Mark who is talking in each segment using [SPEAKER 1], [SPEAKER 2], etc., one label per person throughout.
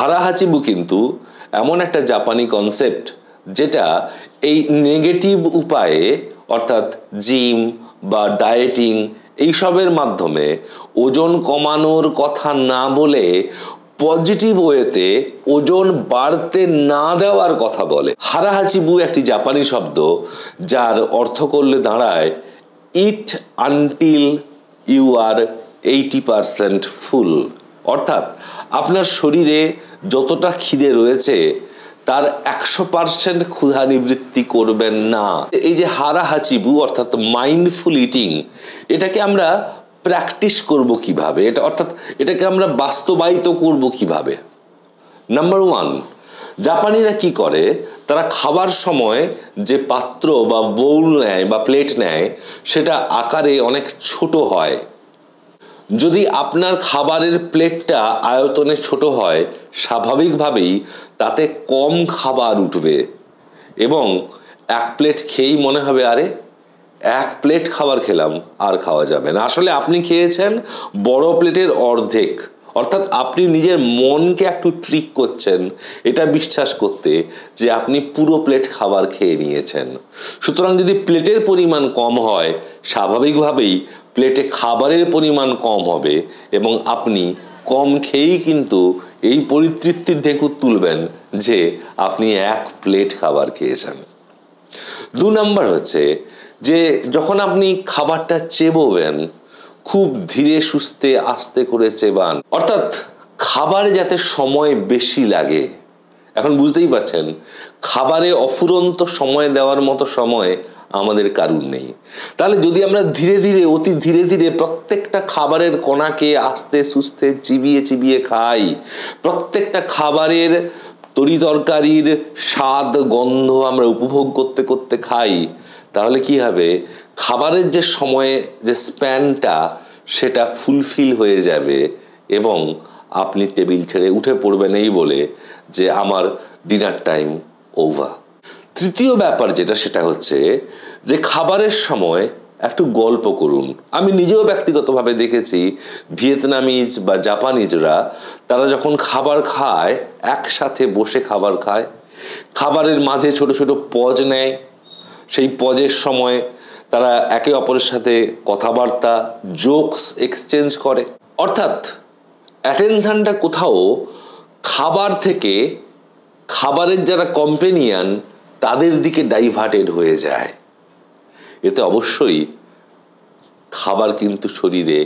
[SPEAKER 1] হারাহাচিবু কিন্তু এমন একটা জাপানি কনসেপ্ট যেটা এই নেগেটিভ উপায়ে অর্থাৎ জিম বা ডায়েটিং এইসবের মাধ্যমে ওজন কমানোর কথা না বলে পজিটিভ ওয়েতে ওজন বাড়তে না দেওয়ার কথা বলে। হারাহাচিবু একটি জাপানি শব্দ যার অর্থ করলে দাঁড়ায় ইট আনটিল ইউ আর 80% ফুল, অর্থাৎ আপনার শরীরে যতটা খিদে রয়েছে তার 100% ক্ষুধা নিবৃত্তি করবেন না। এই যে হারাহাচিবু অর্থাৎ মাইন্ডফুল ইটিং, এটাকে আমরা প্র্যাকটিস করব কিভাবে, এটাকে আমরা বাস্তবায়িত করব কিভাবে? নাম্বার 1, জাপানিরা কি করে, তারা খাবার সময় যে পাত্র বা বোল নেয় বা প্লেট নেয় সেটা আকারে অনেক ছোট হয়। যদি আপনার খাবারের প্লেটটা আয়তনে ছোট হয় স্বাভাবিকভাবেই তাতে কম খাবার উঠবে এবং এক প্লেট খেয়েই মনে হবে আরে এক প্লেট খাবার খেলাম আর খাওয়া যাবে না। আসলে আপনি খেয়েছেন বড় প্লেটের অর্ধেক, অর্থাৎ আপনি নিজের মনকে একটু ট্রিক করছেন এটা বিশ্বাস করতে যে আপনি পুরো প্লেট খাবার খেয়ে নিয়েছেন। সুতরাং যদি প্লেটের পরিমাণ কম হয় স্বাভাবিকভাবেই প্লেটে খাবারের পরিমাণ কম হবে এবং আপনি কম খেয়েই কিন্তু এই পরিতৃপ্তির ঢেকুর তুলবেন যে আপনি এক প্লেট খাবার খেয়েছেন। 2 নাম্বার হচ্ছে যে যখন আপনি খাবারটা চেবোবেন খুব ধীরে সুস্থে আস্তে করে চেবান, অর্থাৎ খাবারে যাতে সময় বেশি লাগে। এখন বুঝতেই পারছেন খাবারে অফুরন্ত সময় দেওয়ার মতো সময় আমাদের কারুর নেই। তাহলে যদি আমরা ধীরে ধীরে অতি ধীরে ধীরে প্রত্যেকটা খাবারের কণাকে আস্তে সুস্থে চিবিয়ে চিবিয়ে খাই, প্রত্যেকটা খাবারের তরি তরকারির স্বাদ গন্ধ আমরা উপভোগ করতে করতে খাই, তাহলে কি হবে, খাবারের যে সময়ে যে স্প্যানটা সেটা ফুলফিল হয়ে যাবে এবং আপনি টেবিল ছেড়ে উঠে পড়বেন এই বলে যে আমার ডিনার টাইম ওভার। তৃতীয় ব্যাপার যেটা সেটা হচ্ছে যে খাবারের সময় একটু গল্প করুন। আমি নিজেও ব্যক্তিগতভাবে দেখেছি ভিয়েতনামিজ বা জাপানিজরা তারা যখন খাবার খায় একসাথে বসে খাবার খায়, খাবারের মাঝে ছোট ছোট পজ নেয়, সেই পজের সময় তারা একে অপরের সাথে কথাবার্তা জোকস এক্সচেঞ্জ করে, অর্থাৎ অ্যাটেনশনটা কোথাও খাবার থেকে খাবারের যারা কম্পেনিয়ান তাদের দিকে ডাইভার্টেড হয়ে যায়। এতে অবশ্যই খাবার কিন্তু শরীরে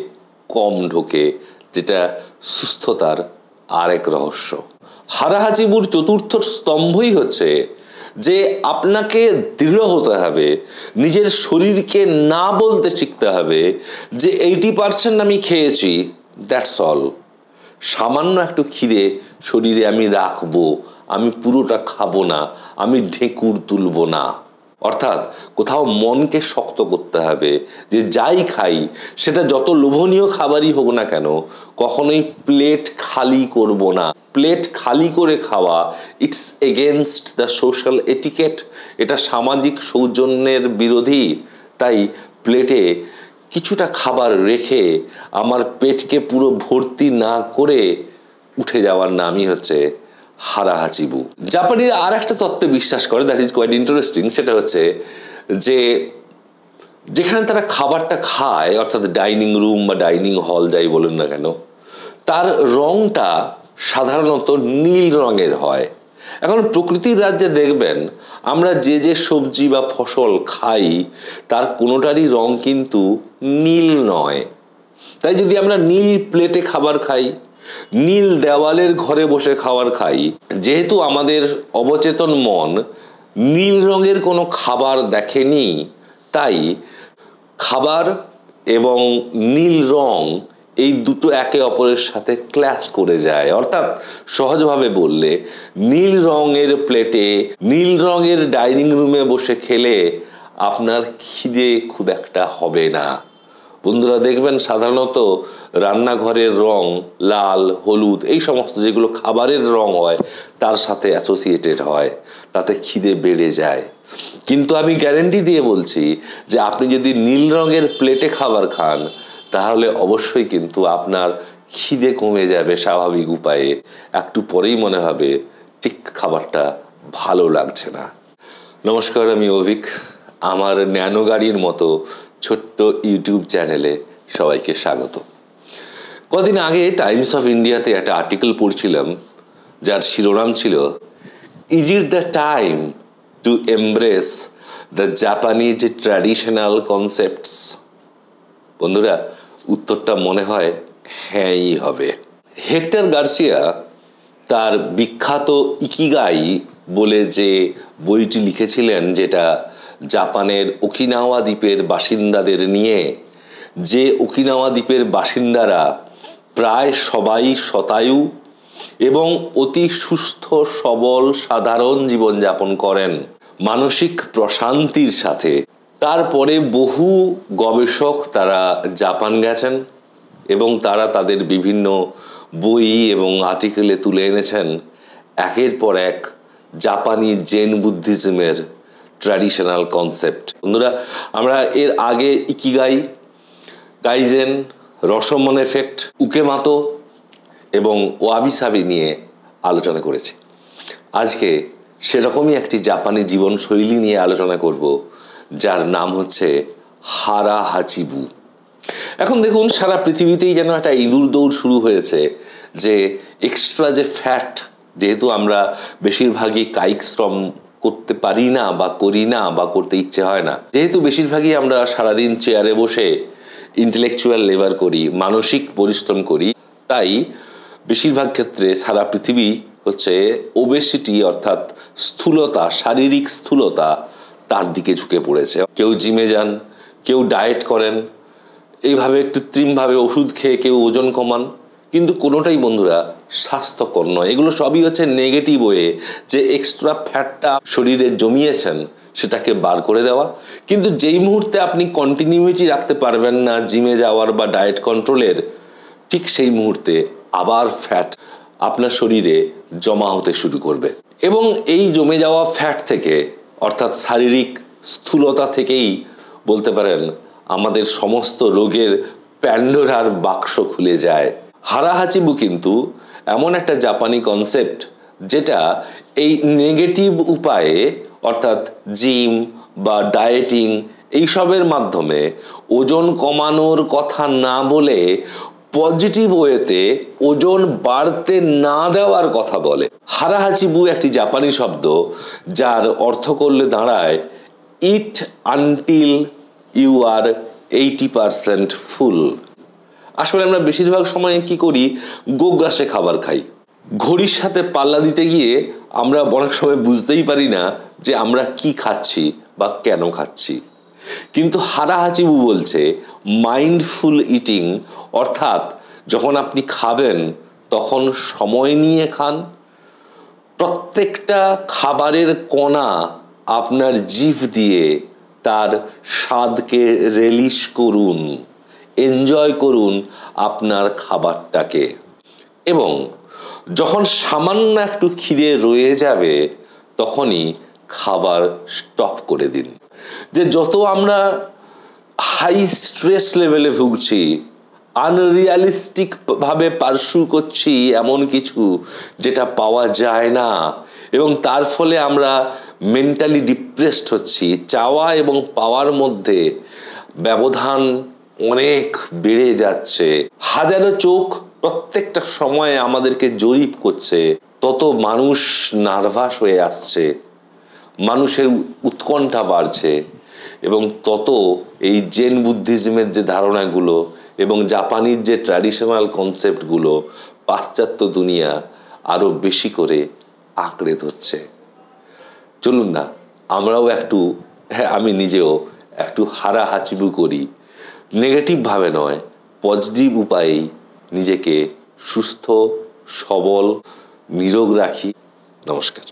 [SPEAKER 1] কম ঢোকে, যেটা সুস্থতার আরেক রহস্য। হারাহাচিবুর চতুর্থ স্তম্ভই হচ্ছে যে আপনাকে দৃঢ় হতে হবে, নিজের শরীরকে না বলতে শিখতে হবে যে 80% আমি খেয়েছি, দ্যাটস অল। সামান্য একটু খিদে শরীরে আমি রাখবো, আমি পুরোটা খাবো না, আমি ঢেকুর তুলবো না। অর্থাৎ কোথাও মনকে শক্ত করতে হবে যে যাই খাই সেটা যত লোভনীয় খাবারই হোক না কেন কখনোই প্লেট খালি করব না। প্লেট খালি করে খাওয়া it's against the social etiquette, এটা সামাজিক সৌজন্যের বিরোধী। তাই প্লেটে কিছুটা খাবার রেখে আমার পেটকে পুরো ভর্তি না করে উঠে যাওয়ার নামই হচ্ছে হারাহাচিবু। জাপানিরা আর একটা তত্ত্বে বিশ্বাস করে, দ্যাট ইজ কোয়াইট ইন্টারেস্টিং। সেটা হচ্ছে যে যেখানে তারা খাবারটা খায় অর্থাৎ ডাইনিং রুম বা ডাইনিং হল যাই বলুন না কেন, তার রংটা সাধারণত নীল রঙের হয়। এখন প্রকৃতির রাজ্যে দেখবেন আমরা যে যে সবজি বা ফসল খাই তার কোনোটারই রং কিন্তু নীল নয়। তাই যদি আমরা নীল প্লেটে খাবার খাই, নীল দেওয়ালের ঘরে বসে খাবার খাই, যেহেতু আমাদের অবচেতন মন নীল রঙের কোনো খাবার দেখেনি, তাই খাবার এবং নীল রং এই দুটো একে অপরের সাথে ক্ল্যাশ করে যায়। অর্থাৎ সহজভাবে বললে নীল রঙের প্লেটে নীল রঙের ডাইনিং রুমে বসে খেলে আপনার খিদে খুব একটা হবে না। বন্ধুরা দেখবেন সাধারণত রান্নাঘরের রং লাল, হলুদ এই সমস্ত যেগুলো খাবারের রং হয় তার সাথে অ্যাসোসিয়েটেড হয়, তাতে খিদে বেড়ে যায়। কিন্তু আমি গ্যারেন্টি দিয়ে বলছি যে আপনি যদি নীল রঙের প্লেটে খাবার খান তাহলে অবশ্যই কিন্তু আপনার খিদে কমে যাবে স্বাভাবিক উপায়ে, একটু পরেই মনে হবে ঠিক খাবারটা ভালো লাগছে না। নমস্কার, আমি অভিক। আমার ন্যানো গাড়ির মতো ছোট্ট ইউটিউব চ্যানেলে সবাইকে স্বাগত। কদিন আগে টাইমস অফ ইন্ডিয়াতে একটা আর্টিকেল পড়ছিলাম, যার শিরোনাম ছিল, is it the time to embrace the Japanese traditional concepts? বন্ধুরা, উত্তরটা মনে হয় হ্যাঁই হবে। হেক্টর গার্সিয়া তার বিখ্যাত ইকিগাই বলে যে বইটি লিখেছিলেন, যেটা জাপানের ওকিনাওয়া দ্বীপের বাসিন্দাদের নিয়ে, যে ওকিনাওয়া দ্বীপের বাসিন্দারা প্রায় সবাই শতায়ু এবং অতি সুস্থ সবল সাধারণ জীবনযাপন করেন মানসিক প্রশান্তির সাথে। তারপরে বহু গবেষক তারা জাপান গেছেন এবং তারা তাদের বিভিন্ন বই এবং আর্টিকেলে তুলে এনেছেন একের পর এক জাপানি জেন বুদ্ধিজমের ট্র্যাডিশনাল কনসেপ্ট। বন্ধুরা, আমরা এর আগে ইকিগাই, কাইজেন, রসমন এফেক্ট, উকেমাতো এবং ওয়াবিসাবি নিয়ে আলোচনা করেছি। আজকে সেরকমই একটি জাপানি জীবনশৈলী নিয়ে আলোচনা করব, যার নাম হচ্ছে হারা হাচিবু। এখন দেখুন, সারা পৃথিবীতেই যেন একটা ইঁদুর দৌড় শুরু হয়েছে যে এক্সট্রা যে ফ্যাট, যেহেতু আমরা বেশিরভাগই কায়িক শ্রম করতে পারি না বা করি না বা করতে ইচ্ছে হয় না, যেহেতু বেশিরভাগই আমরা সারাদিন চেয়ারে বসে ইন্টেলেকচুয়াল লেবার করি, মানসিক পরিশ্রম করি, তাই বেশিরভাগ ক্ষেত্রে সারা পৃথিবী হচ্ছে ওবেসিটি অর্থাৎ স্থূলতা, শারীরিক স্থূলতা, তার দিকে ঝুঁকে পড়েছে। কেউ জিমে যান, কেউ ডায়েট করেন, এইভাবে কৃত্রিমভাবে ওষুধ খেয়ে কেউ ওজন কমান, কিন্তু কোনোটাই বন্ধুরা স্বাস্থ্যকর নয়। এগুলো সবই হচ্ছে নেগেটিভ ওয়ে, যে এক্সট্রা ফ্যাটটা শরীরে জমিয়েছেন সেটাকে বার করে দেওয়া। কিন্তু যেই মুহূর্তে আপনি কন্টিনিউইটি রাখতে পারবেন না জিমে যাওয়ার বা ডায়েট কন্ট্রোলের, ঠিক সেই মুহূর্তে আবার ফ্যাট আপনার শরীরে জমা হতে শুরু করবে এবং এই জমে যাওয়া ফ্যাট থেকে, অর্থাৎ শারীরিক স্থূলতা থেকেই বলতে পারেন আমাদের সমস্ত রোগের প্যান্ডোরার বাক্স খুলে যায়। হারা হাচিবু কিন্তু এমন একটা জাপানি কনসেপ্ট, যেটা এই নেগেটিভ উপায়ে, অর্থাৎ জিম বা ডায়েটিং এইসবের মাধ্যমে ওজন কমানোর কথা না বলে পজিটিভ ওয়েতে ওজন বাড়তে না দেওয়ার কথা বলে। হারা হাচিবু একটি জাপানি শব্দ, যার অর্থ করলে দাঁড়ায় ইট আনটিল ইউ আর 80% ফুল। আসলে আমরা বেশিরভাগ সময় কি করি, গোগ্রাসে খাবার খাই। ঘড়ির সাথে পাল্লা দিতে গিয়ে আমরা অনেক সময় বুঝতেই পারি না যে আমরা কি খাচ্ছি বা কেন খাচ্ছি। কিন্তু হারা হাচিবু বলছে মাইন্ডফুল ইটিং, অর্থাৎ যখন আপনি খাবেন তখন সময় নিয়ে খান। প্রত্যেকটা খাবারের কণা আপনার জিভ দিয়ে তার স্বাদকে রিলিশ করুন, এনজয় করুন আপনার খাবারটাকে। এবং যখন সামান্য একটু খিদে রয়ে যাবে তখনই খাবার স্টপ করে দিন। যে যত আমরা হাই স্ট্রেস লেভেলে ভুগছি, আনরিয়ালিস্টিক ভাবে পার্সু করছি এমন কিছু যেটা পাওয়া যায় না, এবং তার ফলে আমরা মেন্টালি ডিপ্রেসড হচ্ছি। চাওয়া এবং পাওয়ার মধ্যে ব্যবধান অনেক বেড়ে যাচ্ছে। হাজারো চোখ প্রত্যেকটা সময়ে আমাদেরকে জরিপ করছে, তত মানুষ নার্ভাস হয়ে আসছে, মানুষের উৎকণ্ঠা বাড়ছে, এবং তত এই জেন বুদ্ধিজমের যে ধারণাগুলো এবং জাপানির যে ট্র্যাডিশনাল কনসেপ্টগুলো পাশ্চাত্য দুনিয়া আরো বেশি করে আঁকড়ে ধরছে। চলুন না আমরাও একটু, আমি নিজেও একটু হারা হাচিবু করি, নেগেটিভ ভাবে নয়, পজিটিভ উপায়েই নিজেকে সুস্থ, সবল, নিরোগ রাখি। নমস্কার।